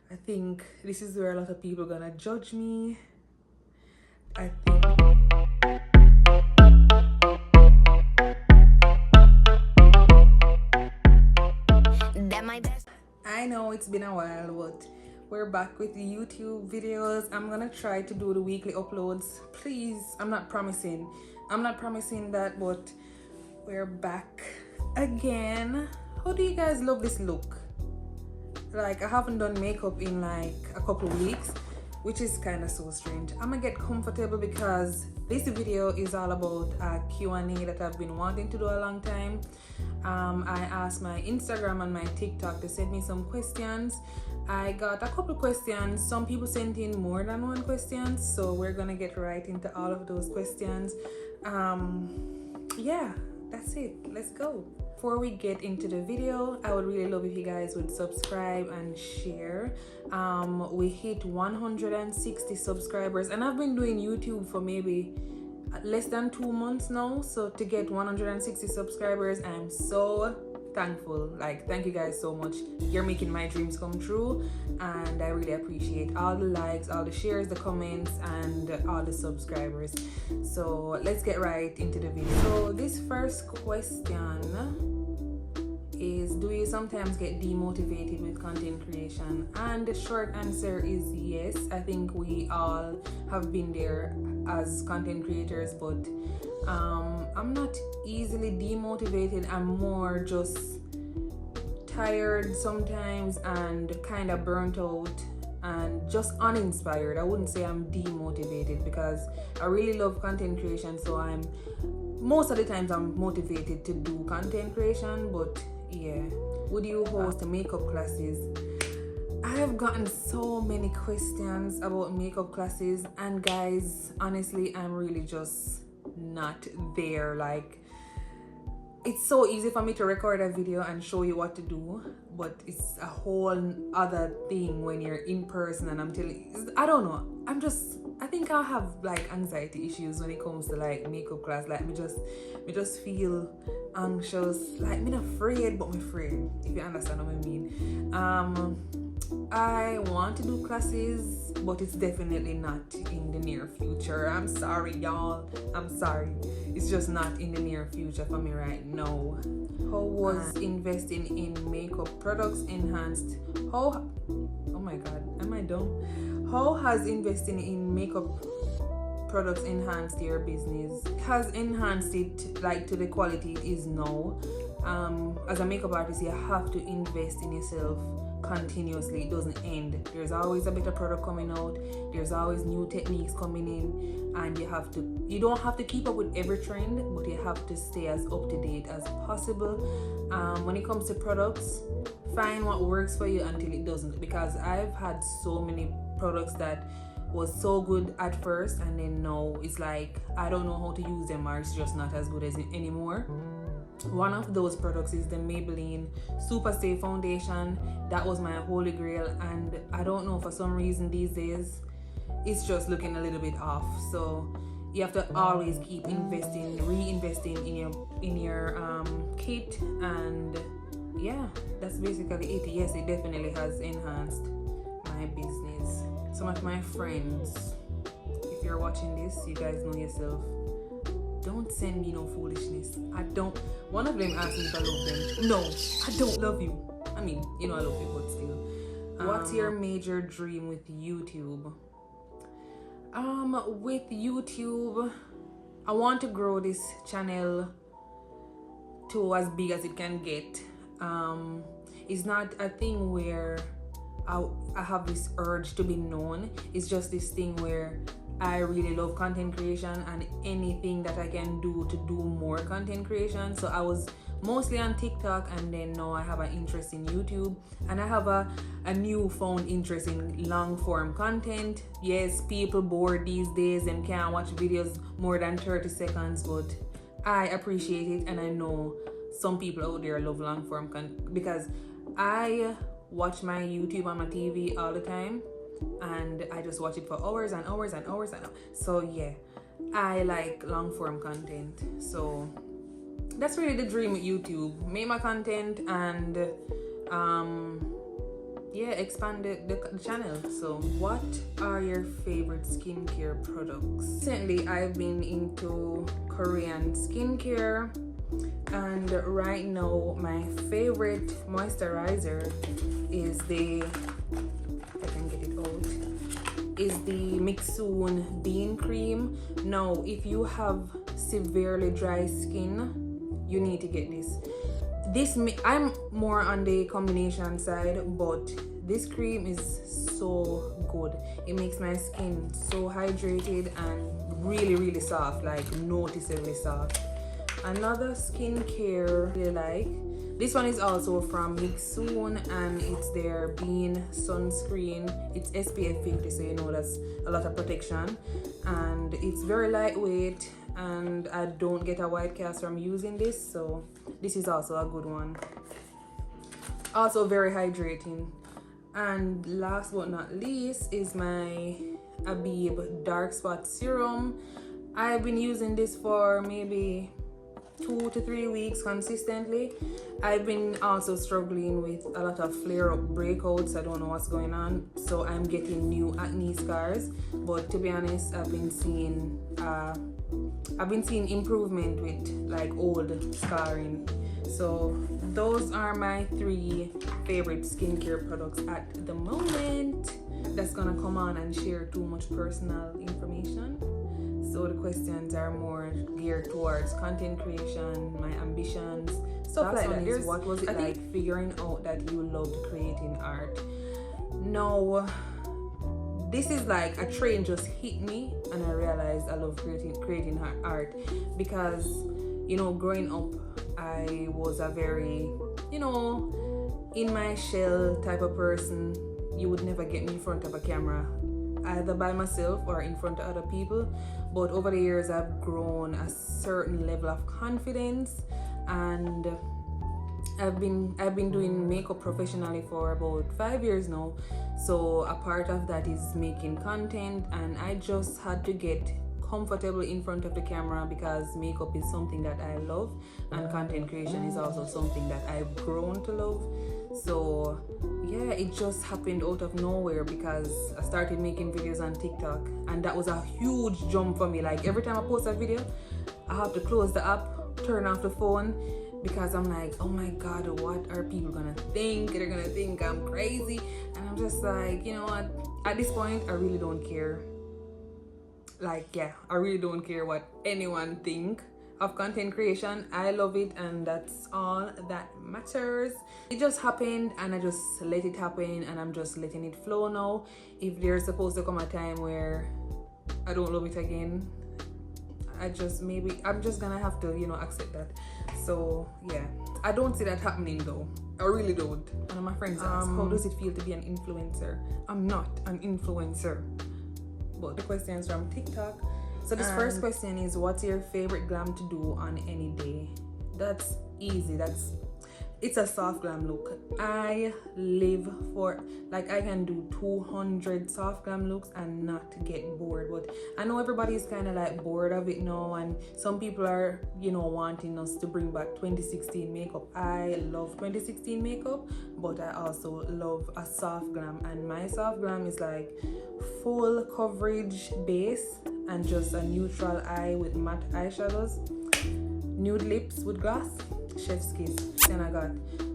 I think this is where a lot of people are gonna judge me. I think I know it's been a while, but we're back with the YouTube videos. I'm gonna try to do the weekly uploads. Please, I'm not promising that, but we're back again. How do you guys love this look? Like, I haven't done makeup in like a couple of weeks, which is kind of so strange. I'm gonna get comfortable because this video is all about a Q&A that I've been wanting to do a long time. I asked my Instagram and my TikTok to send me some questions. I got a couple questions. Some people sent in more than one question, so we're gonna get right into all of those questions. Yeah, that's it. Let's go. Before we get into the video, I would really love if you guys would subscribe and share. We hit 160 subscribers, and I've been doing YouTube for maybe less than 2 months now. So to get 160 subscribers, I'm so thankful. Like, thank you guys so much. You're making my dreams come true, and I really appreciate all the likes, all the shares, the comments, and all the subscribers. So let's get right into the video. So this first question is, do you sometimes get demotivated with content creation? And the short answer is yes. I think we all have been there as content creators, but I'm not easily demotivated. I'm more just tired sometimes and kind of burnt out and just uninspired. I wouldn't say I'm demotivated because I really love content creation, so most of the times I'm motivated to do content creation. But yeah, would you host makeup classes? I have gotten so many questions about makeup classes, and guys, honestly, I'm really just not there. Like, it's so easy for me to record a video and show you what to do, but it's a whole other thing when you're in person. And I'm telling you, I don't know, I think I have like anxiety issues when it comes to like makeup class. Like, me just feel anxious. Like, me not afraid, but me afraid, if you understand what I mean. I want to do classes, but it's definitely not in the near future. I'm sorry, y'all. I'm sorry. It's just not in the near future for me right now. How was investing in makeup products enhanced? Oh my god, am I dumb? How has investing in makeup products enhanced your business? Has enhanced it like to the quality it is now. As a makeup artist, you have to invest in yourself continuously. It doesn't end. There's always a better product coming out. There's always new techniques coming in, and you don't have to keep up with every trend, but you have to stay as up to date as possible. When it comes to products, find what works for you until it doesn't, because I've had so many products that was so good at first, and then now it's like I don't know how to use them, or it's just not as good as it anymore. One of those products is the Maybelline Super Stay Foundation. That was my holy grail, and I don't know, for some reason these days it's just looking a little bit off. So you have to always keep reinvesting in your kit, and yeah, that's basically it. Yes, it definitely has enhanced my business. Some of my friends, if you're watching this, you guys know yourself, don't send me no foolishness. One of them asked me if I love them. No, I don't love you. I mean, you know I love you, but still. What's your major dream with YouTube? With YouTube, I want to grow this channel to as big as it can get. It's not a thing where I have this urge to be known. It's just this thing where I really love content creation and anything that I can do to do more content creation. So I was mostly on TikTok, and then now I have an interest in YouTube, and I have a newfound interest in long form content. Yes, people bored these days and can't watch videos more than 30 seconds, but I appreciate it, and I know some people out there love long form content, because I watch my YouTube on my TV all the time, and I just watch it for hours and hours and hours and hours. So yeah, I like long form content. So that's really the dream with YouTube. Make my content and yeah, expand the channel. So what are your favorite skincare products? Recently I've been into Korean skincare, and right now my favorite moisturizer is the, if I can get it out, is the Mixun Bean Cream. Now if you have severely dry skin, you need to get this. I'm more on the combination side, but this cream is so good. It makes my skin so hydrated and really soft, like noticeably soft. Another skincare I really like, this one is also from Mixun, and it's their Bean sunscreen. It's SPF 50, so you know that's a lot of protection, and it's very lightweight, and I don't get a white cast from using this, so this is also a good one. Also very hydrating. And last but not least is my Abib Dark Spot Serum. I've been using this for maybe 2 to 3 weeks consistently. I've been also struggling with a lot of flare-up breakouts. I don't know what's going on, so I'm getting new acne scars. But to be honest, I've been seeing improvement with like old scarring. So those are my 3 favorite skincare products at the moment. That's gonna come on and share too much personal information. So the questions are more geared towards content creation, my ambitions, stuff like that. What was it like figuring out that you loved creating art? No, this is like a train just hit me, and I realized I love creating art because, you know, growing up, I was a very, you know, in my shell type of person. You would never get me in front of a camera, either by myself or in front of other people. But over the years, I've grown a certain level of confidence, and I've been doing makeup professionally for about 5 years now. So a part of that is making content, and I just had to get comfortable in front of the camera because makeup is something that I love, and content creation is also something that I've grown to love. So yeah, it just happened out of nowhere because I started making videos on TikTok, and that was a huge jump for me. Like every time I post a video, I have to close the app, turn off the phone, because I'm like, oh my god, what are people gonna think? They're gonna think I'm crazy. And I'm just like, you know what, at this point I really don't care. Like, yeah, I really don't care what anyone think of content creation. I love it, and that's all that matters. It just happened, and I just let it happen, and I'm just letting it flow now. If there's supposed to come a time where I don't love it again, I'm just gonna have to, you know, accept that. So yeah, I don't see that happening though. I really don't. One of my friends asked, how does it feel to be an influencer? I'm not an influencer. But the questions from TikTok. So this first question is, what's your favorite glam to do on any day? That's easy. It's a soft glam look. I live for, like, I can do 200 soft glam looks and not get bored. But I know everybody's kind of like bored of it now, and some people are, you know, wanting us to bring back 2016 makeup. I love 2016 makeup, but I also love a soft glam, and my soft glam is like full coverage base and just a neutral eye with matte eyeshadows, nude lips with gloss, chef's kiss. Then I got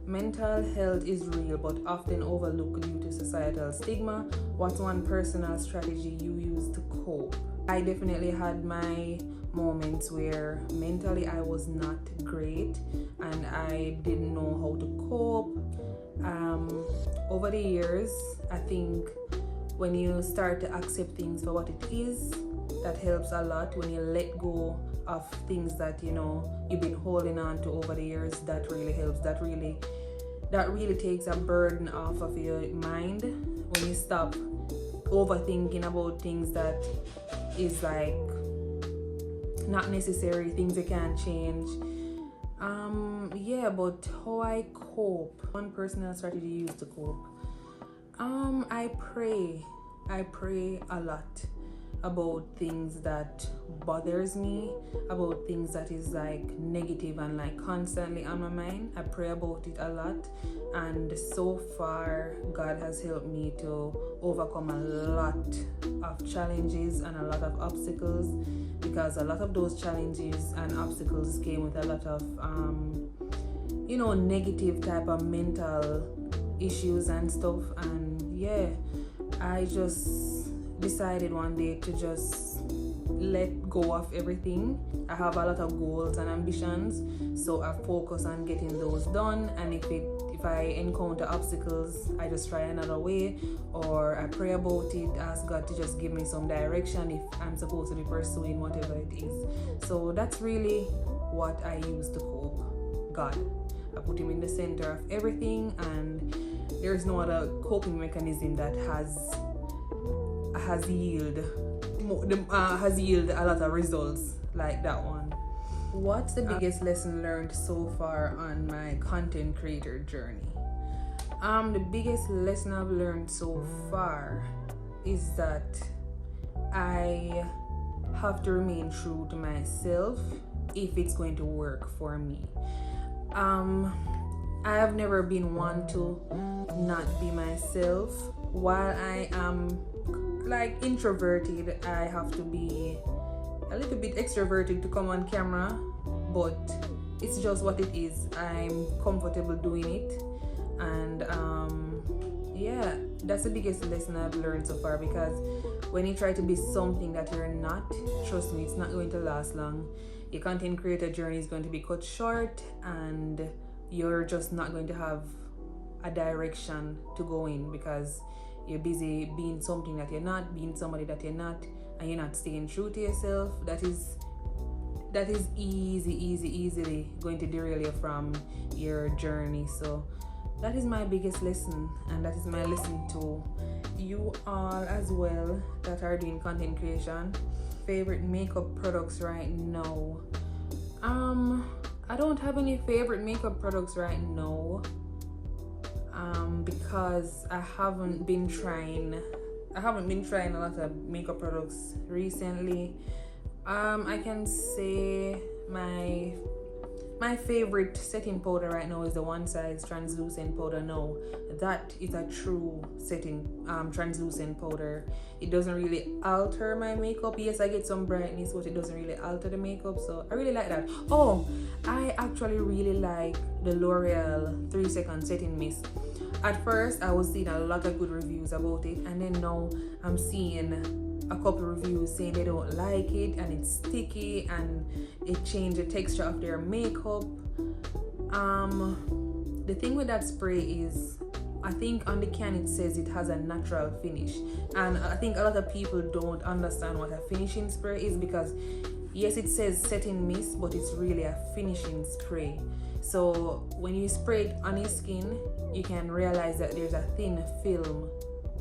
mental health is real but often overlooked due to societal stigma. What's one personal strategy you use to cope? I definitely had my moments where mentally I was not great and I didn't know how to cope. Over the years, I think when you start to accept things for what it is, that helps a lot. When you let go of things that, you know, you've been holding on to over the years, that really helps. That really takes a burden off of your mind when you stop overthinking about things that is like not necessary, things you can't change. But how I cope, one personal strategy you use to cope. I pray a lot. about things that bothers me, about things that is like negative and like constantly on my mind. I pray about it a lot, and so far God has helped me to overcome a lot of challenges and a lot of obstacles, because a lot of those challenges and obstacles came with a lot of negative type of mental issues and stuff. And yeah, I just decided one day to just let go of everything. I have a lot of goals and ambitions, so I focus on getting those done. And if I encounter obstacles, I just try another way, or I pray about it, ask God to just give me some direction if I'm supposed to be pursuing whatever it is. So that's really what I use to cope. God, I put him in the center of everything, and there's no other coping mechanism that has yielded a lot of results like that one. What's the biggest lesson learned so far on my content creator journey? The biggest lesson I've learned so far is that I have to remain true to myself if it's going to work for me. I have never been one to not be myself. While I am like introverted, I have to be a little bit extroverted to come on camera, but it's just what it is. I'm comfortable doing it, and yeah, that's the biggest lesson I've learned so far, because when you try to be something that you're not, trust me, it's not going to last long. Your content creator journey is going to be cut short, and you're just not going to have a direction to go in, because you're busy being something that you're not, being somebody that you're not, and you're not staying true to yourself. That is easily going to derail you from your journey. So that is my biggest lesson, and that is my lesson to you all as well that are doing content creation. Favorite makeup products right now? I don't have any favorite makeup products right now, because I haven't been trying a lot of makeup products recently. I can say my favorite setting powder right now is the One Size translucent powder. No, that is a true setting translucent powder. It doesn't really alter my makeup. Yes, I get some brightness, but it doesn't really alter the makeup, so I really like that. Oh, I actually really like the L'Oreal 3-second setting mist. At first, I was seeing a lot of good reviews about it, and then now I'm seeing a couple reviews saying they don't like it, and it's sticky, and it changed the texture of their makeup. The thing with that spray is, I think on the can it says it has a natural finish, and I think a lot of people don't understand what a finishing spray is, because yes, it says setting mist, but it's really a finishing spray. So when you spray it on your skin, you can realize that there's a thin film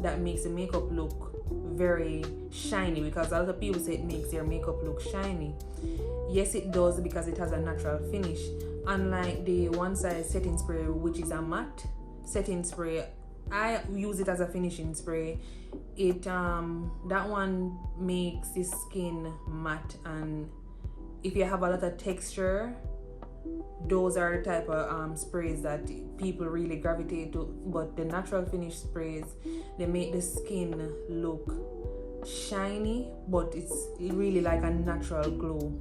that makes the makeup look very shiny, because a lot of people say it makes their makeup look shiny. Yes, it does, because it has a natural finish. Unlike the One Size setting spray, which is a matte setting spray, I use it as a finishing spray. It that one makes the skin matte, and if you have a lot of texture, those are the type of sprays that people really gravitate to. But the natural finish sprays, they make the skin look shiny, but it's really like a natural glow,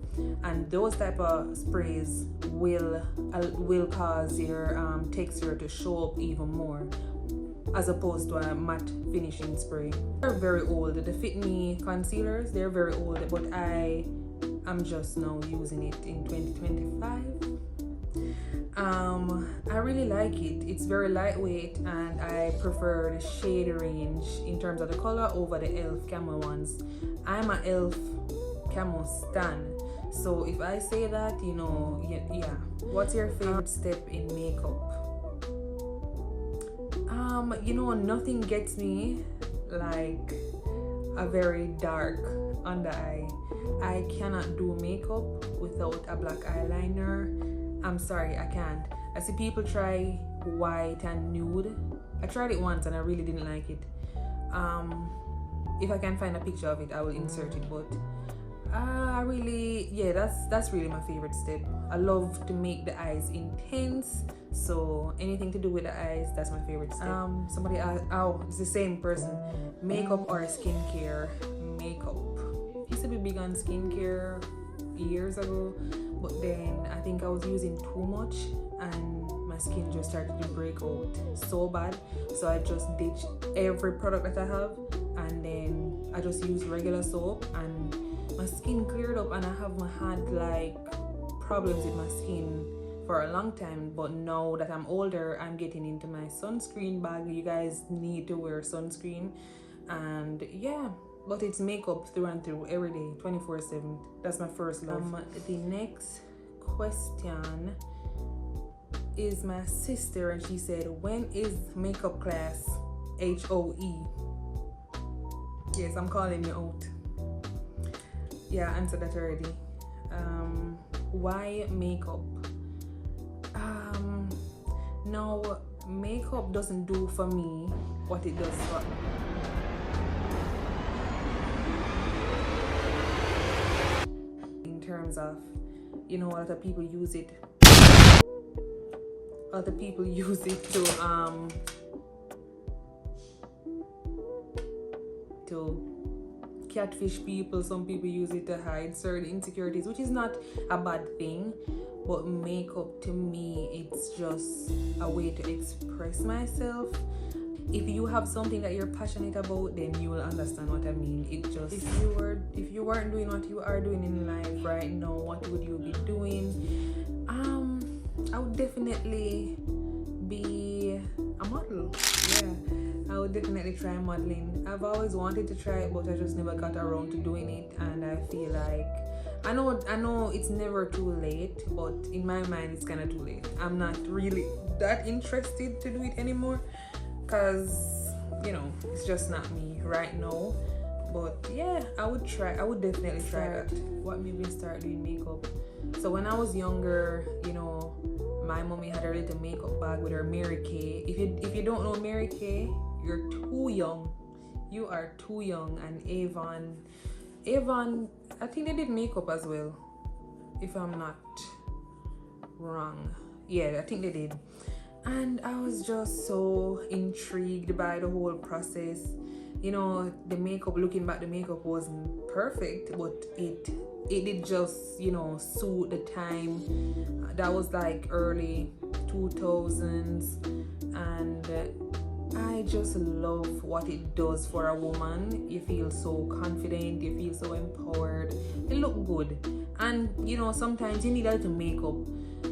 and those type of sprays will cause your texture to show up even more, as opposed to a matte finishing spray. They're very old. The Fit Me concealers, they're very old, but I'm just now using it in 2025. I really like it. It's very lightweight, and I prefer the shade range in terms of the color over the e.l.f. Camo ones. I'm an e.l.f. Camo stan, so if I say that, yeah. What's your favorite step in makeup? Nothing gets me like a very dark under eye. I cannot do makeup without a black eyeliner. I'm sorry, I can't. I see people try white and nude. I tried it once and I really didn't like it. If I can find a picture of it, I will insert it. But I really, yeah, that's really my favorite step. I love to make the eyes intense, so anything to do with the eyes, that's my favorite step. Somebody asked, oh, it's the same person, makeup or skincare. Makeup. Used to be big on skincare years ago, but then I think I was using too much and my skin just started to break out so bad, so I just ditched every product that I have, and then I just use regular soap, and my skin cleared up, and I haven't had like problems with my skin for a long time. But now that I'm older, I'm getting into my sunscreen bag. You guys need to wear sunscreen, and yeah, but it's makeup through and through every day, 24/7. That's my first love. The next question is my sister, and she said, when is makeup class? HOE. Yes, I'm calling you out. Yeah, I answered that already. Why makeup? No, makeup doesn't do for me what it does for in terms of, you know, other people use it. Other people use it to catfish people. Some people use it to hide certain insecurities, which is not a bad thing, but makeup to me, it's just a way to express myself. If you have something that you're passionate about, then you will understand what I mean. It just, if you weren't doing what you are doing in life right now, what would you be doing? I would definitely be a model. Yeah, I would definitely try modeling. I've always wanted to try it, but I just never got around to doing it, and I feel like I know it's never too late, but in my mind it's kind of too late. I'm not really that interested to do it anymore, because, you know, it's just not me right now. But yeah, I would definitely try that. What made me start doing makeup? So when I was younger, you know, my mommy had a little makeup bag with her Mary Kay. If you don't know Mary Kay, you're too young. You are too young. And Avon, I think they did makeup as well, if I'm not wrong. Yeah, I think they did. And I was just so intrigued by the whole process. You know, the makeup, looking back, the makeup wasn't perfect, but it did just, you know, suit the time. That was like early 2000s, and I just love what it does for a woman. You feel so confident, you feel so empowered, you look good. And you know, sometimes you need a little makeup.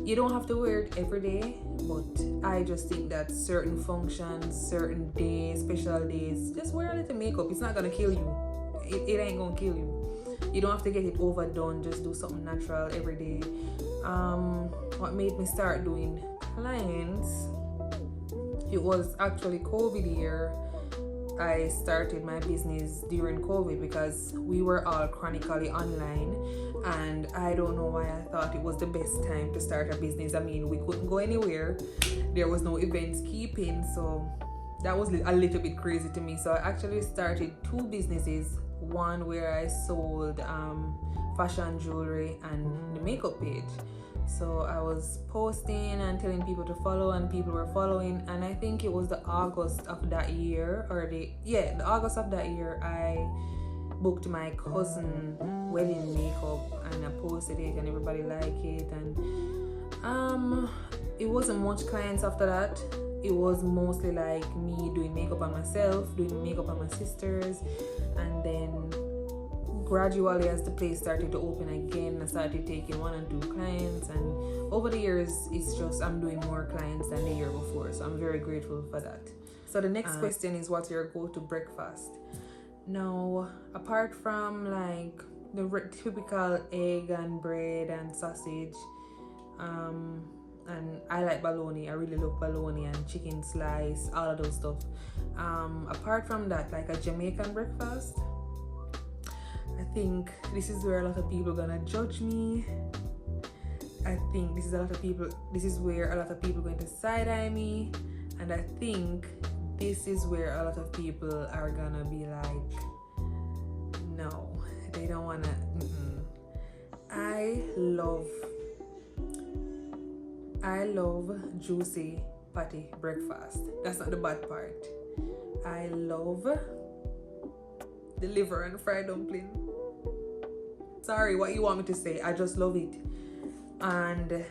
You don't have to wear it every day, but I just think that certain functions, certain days, special days, just wear a little makeup. It's not gonna kill you. It ain't gonna kill you. You don't have to get it overdone. Just do something natural every day. What made me start doing clients? It was actually COVID year. I started my business during COVID because we were all chronically online, and I don't know why I thought it was the best time to start a business. I mean, we couldn't go anywhere, there was no events keeping, so that was a little bit crazy to me. So I actually started two businesses. One where I sold fashion jewelry and the makeup page. So I was posting and telling people to follow, and people were following. And I think it was the August of that year, the August of that year, I booked my cousin wedding makeup, and I posted it, and everybody liked it. And it wasn't much clients after that. It was mostly like me doing makeup on myself, doing makeup on my sisters, and then gradually, as the place started to open again, I started taking 1 and 2 clients, and over the years, it's just I'm doing more clients than the year before, so I'm very grateful for that. So the next question is, what's your go-to breakfast? Now, apart from like the typical egg and bread and sausage, and I like bologna. I really love bologna and chicken slice, all of those stuff. Apart from that, like a Jamaican breakfast, I think this is where a lot of people are gonna judge me. I think this is where a lot of people are going to side-eye me, and I think this is where a lot of people are gonna be like, No, they don't wanna. I love juicy patty breakfast. That's not the bad part. I love the liver and fried dumpling. Sorry, what you want me to say? I just love it. And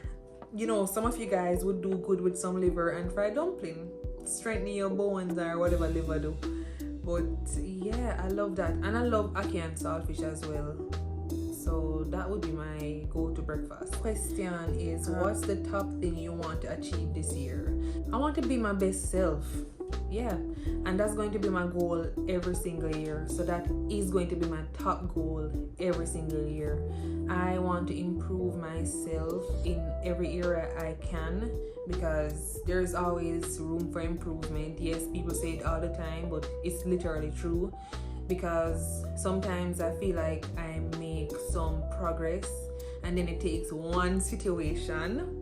you know, some of you guys would do good with some liver and fried dumpling, strengthening your bones or whatever liver do. But yeah, I love that. And I love ackee and saltfish as well. So that would be my go-to breakfast. Question is, what's the top thing you want to achieve this year? I want to be my best self. Yeah, and that's going to be my goal every single year. So that is going to be my top goal every single year. I want to improve myself in every area I can, because there's always room for improvement. Yes, people say it all the time, but it's literally true, because sometimes I feel like I make some progress and then it takes one situation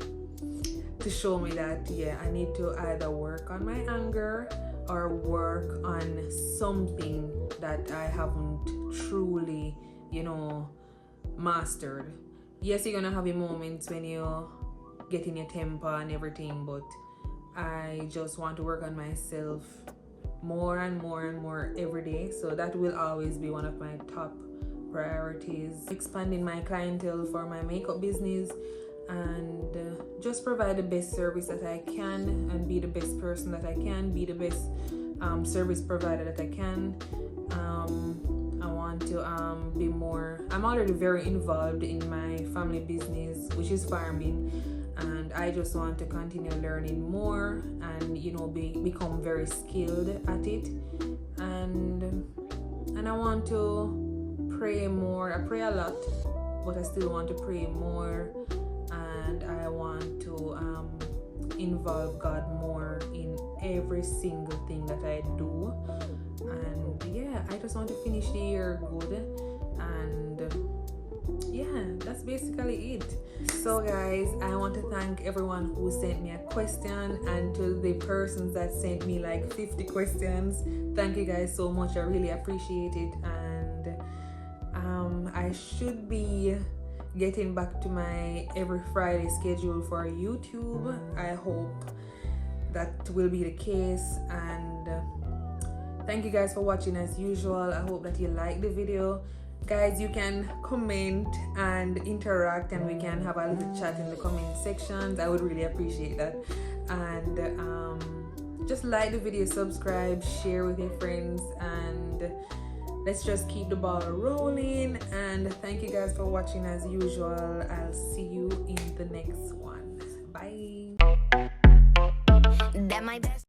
to show me that, yeah, I need to either work on my anger or work on something that I haven't truly, mastered. Yes, you're gonna have your moments when you get in your temper and everything, but I just want to work on myself more and more and more every day. So that will always be one of my top priorities. Expanding my clientele for my makeup business, and just provide the best service that I can, and be the best person that I can, be the best service provider that I can. I want to be more. I'm already very involved in my family business, which is farming, and I just want to continue learning more and become very skilled at it. And I want to pray more. I pray a lot, but I still want to pray more. And I want to involve God more in every single thing that I do. And yeah, I just want to finish the year good. And yeah, that's basically it. So guys, I want to thank everyone who sent me a question, and to the persons that sent me like 50 questions. Thank you guys so much. I really appreciate it. And I should be getting back to my every Friday schedule for YouTube. I hope that will be the case. And thank you guys for watching as usual. I hope that you like the video. Guys, you can comment and interact, and we can have a little chat in the comment sections. I would really appreciate that. And just like the video, subscribe, share with your friends, and let's just keep the ball rolling. And thank you guys for watching as usual. I'll see you in the next one. Bye.